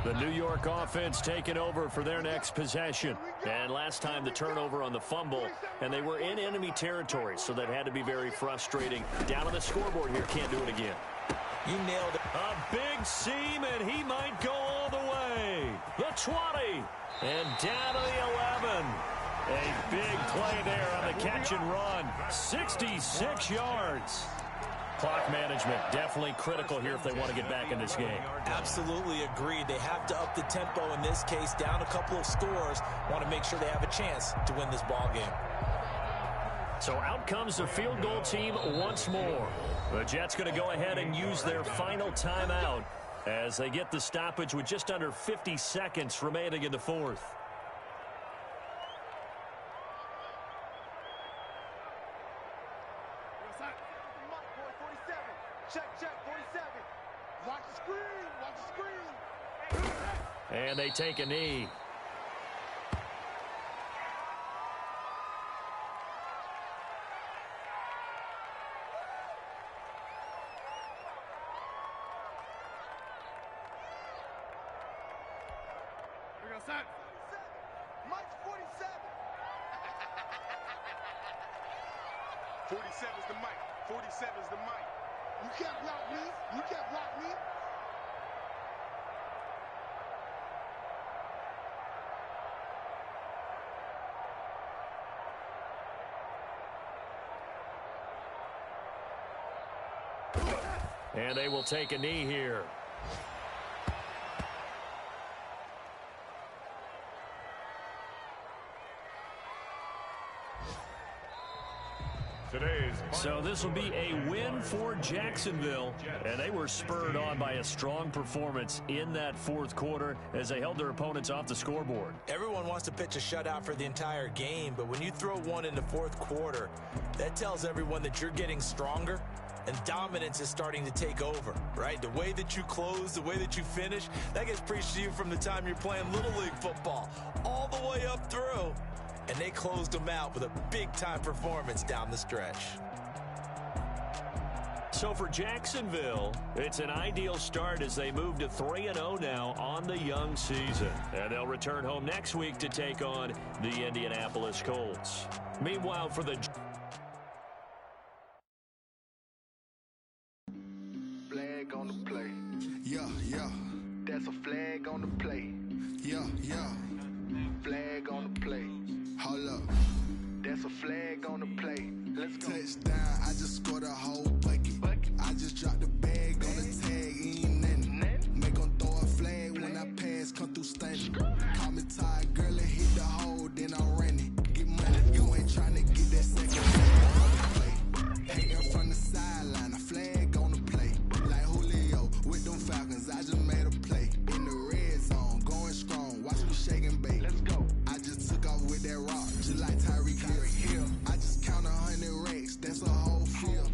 [SPEAKER 2] The New York offense taking over for their next possession. And last time the turnover on the fumble, and they were in enemy territory, so that had to be very frustrating. Down on the scoreboard here, can't do it again.
[SPEAKER 4] You nailed it.
[SPEAKER 2] A big seam, and he might go all the way. The 20, and down to the 11. A big play there on the catch and run. 66 yards. Clock management definitely critical here if they want to get back in this game.
[SPEAKER 4] Absolutely agreed. They have to up the tempo in this case, down a couple of scores. Want to make sure they have a chance to win this ball game.
[SPEAKER 2] So out comes the field goal team once more. The Jets going to go ahead and use their final timeout as they get the stoppage with just under 50 seconds remaining in the 4th. And they take a knee.
[SPEAKER 6] Mike's 47. 47 is the mic. 47 is the mic. You can't block me. You can't block me.
[SPEAKER 2] And they will take a knee here. So this will be a win for Jacksonville, and they were spurred on by a strong performance in that 4th quarter as they held their opponents off the scoreboard.
[SPEAKER 4] Everyone wants to pitch a shutout for the entire game, but when you throw one in the 4th quarter, that tells everyone that you're getting stronger and dominance is starting to take over, right? The way that you close, the way that you finish, that gets preached to you from the time you're playing Little League football all the way up through. And they closed them out with a big-time performance down the stretch.
[SPEAKER 2] So for Jacksonville, it's an ideal start as they move to 3-0 now on the young season. And they'll return home next week to take on the Indianapolis Colts. Meanwhile, for the
[SPEAKER 7] flag on the play. Yeah, yeah. That's a flag on the play. Yeah, yeah. Flag on the play. Hold up. That's a flag on the play. Let's go. Touchdown, I just scored a whole bucket. I just dropped the bag on the tag, ain't nothing. Make them throw a flag when I pass, come through stunning. Call me tired, girl, and hit the hole, then I'm running. Get money, you ain't trying to get that second flag on the play. Hating from the sideline, a flag on the play. Like Julio with them Falcons, I just made a play. In the red zone, going strong, watch me shake and bake. Let's go. I just took off with that rock, just like Tyreek Hill. I just count 100 racks, that's a whole field.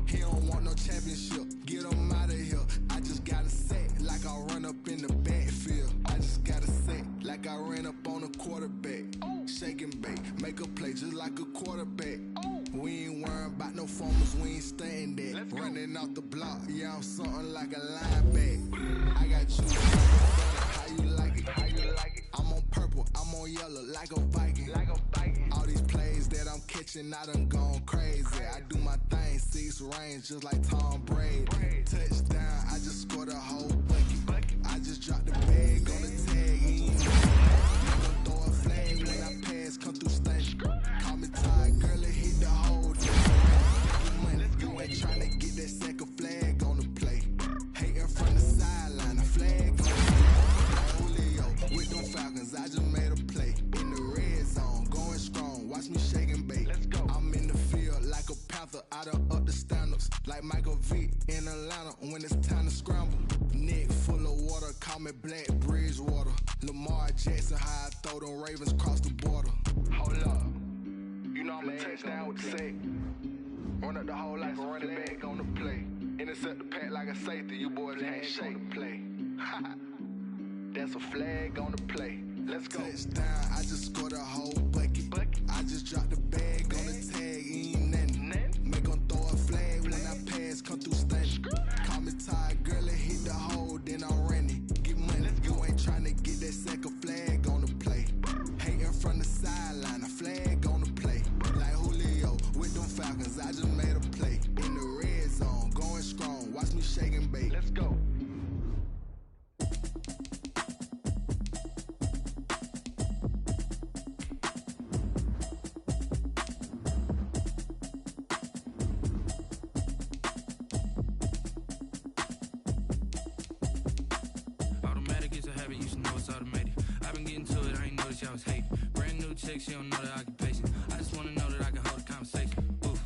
[SPEAKER 7] He don't want no championship, get him out of here. I just got a set, like I run up in the backfield. I just got a set, like I ran up on a quarterback. Shake and bake, make a play just like a quarterback. We ain't worrying about no formers, we ain't staying there. Running off the block, yeah, I'm something like a linebacker. I got you, how you like it, how you like it. I'm on purple, I'm on yellow, like a Viking. All these plays that I'm catching, I done gone crazy. I do my thing, 6 range, just like Tom Brady. Touchdown, I just scored a whole bucket. I just dropped the bag on the tag, ain't nothing. Throw a flag when I pass, come through stunning. Call me tired, girl, and hit the hole. You ain't trying to get that second flag on the play. Hating from the sideline, a flag on the play. Julio with them Falcons, I just made a play. In the red zone, going strong, watch me shake and bake. Let's go. I'm in the field like a panther, I done up the standards. Like Michael Vick in Atlanta when it's time to scramble. Neck full of water, call me Black Bridgewater. Lamar Jackson, how I throw them Ravens across the border. Hold up, you know I'm a touchdown with the sack. Run up the hole like a running back on the play. Intercept the pack like a safety, you boys ain't shake the play. That's a flag on the play. Let's go. Touchdown, I just scored a whole bucket. I just dropped the bag on the tag, ain't nothing. Make them throw a flag when I pass, come through stunning. Call me tired, girl, and hit the hole, then I'm running. Get money, you ain't trying to get that second flag on the play. Hating from the sideline, a flag on the play. Like Julio with them Falcons, I just made a play. In the red zone, going strong, watch me shake and bake. Let's go.
[SPEAKER 8] Y'all was hating. Brand new chick, she don't know the occupation. I just wanna know that I can hold a conversation. Oof,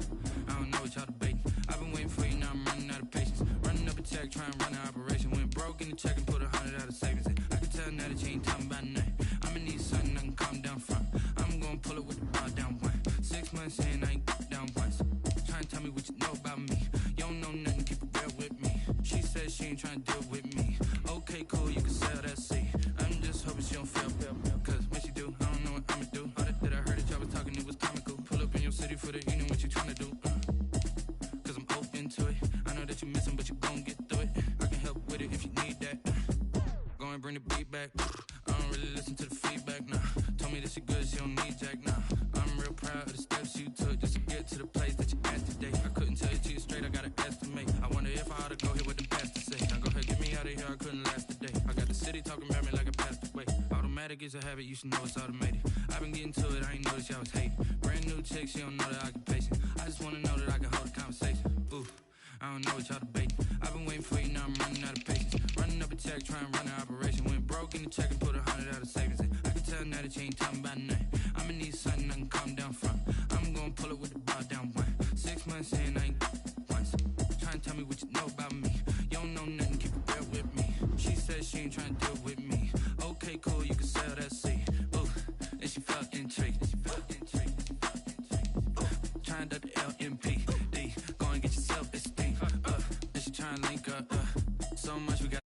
[SPEAKER 8] I don't know what y'all debating. I've been waiting for you, now I'm running out of patience. Running up a check, trying to run an operation. Went broke in the check and put 100 out of savings in. I can tell now that you ain't talking about nothing. I'ma need something I can calm down from. I'm gonna pull it with the bar down one. 6 months in, I ain't down once. Trying to tell me what you know about me. You don't know nothing, keep it real with me. She said she ain't trying to deal with me. Okay, cool, you can sell that seat. I'm just hoping she don't feel. Cause when she do, I don't know what I'ma do. All that I heard that y'all was talking, it was comical. Pull up in your city for the evening, what you tryna do? Cause I'm open to it. I know that you're missing, but you gon' get through it. I can help with it if you need that. Go and bring the beat back. I don't really listen to the feedback, nah. Told me that she good, she don't need jack, nah. I'm real proud of the steps you took just to get to the place that you at today. I couldn't tell you to you straight, I gotta estimate. I wonder if I oughta go here with the pastor say. Now go ahead, get me out of here, I couldn't last a day. I got the city talking about me like I passed away. Automatic is a habit, you should know it's automated. I've been getting to it, I ain't noticed y'all was hating. Brand new chick, she don't know the occupation. I just wanna know that I can hold a conversation. Oof, I don't know what y'all debating. I've been waiting for you, now I'm running out of patience. Running up a check, trying to run an operation. Went broke in the check and put 100 out of savings in. I can tell now that you ain't talking about nothing. I'ma need something I can calm down from. I'm gonna pull it with the bar down one. 6 months in, I ain't once. Trying to tell me what you know about me. You don't know nothing, keep it real with me. She said she ain't trying to deal with me. Okay, cool, you can sell that seat. Ooh, and she felt intrigued. Trying to the LMPD. Go and get your self-esteem. trying to link up. So much we got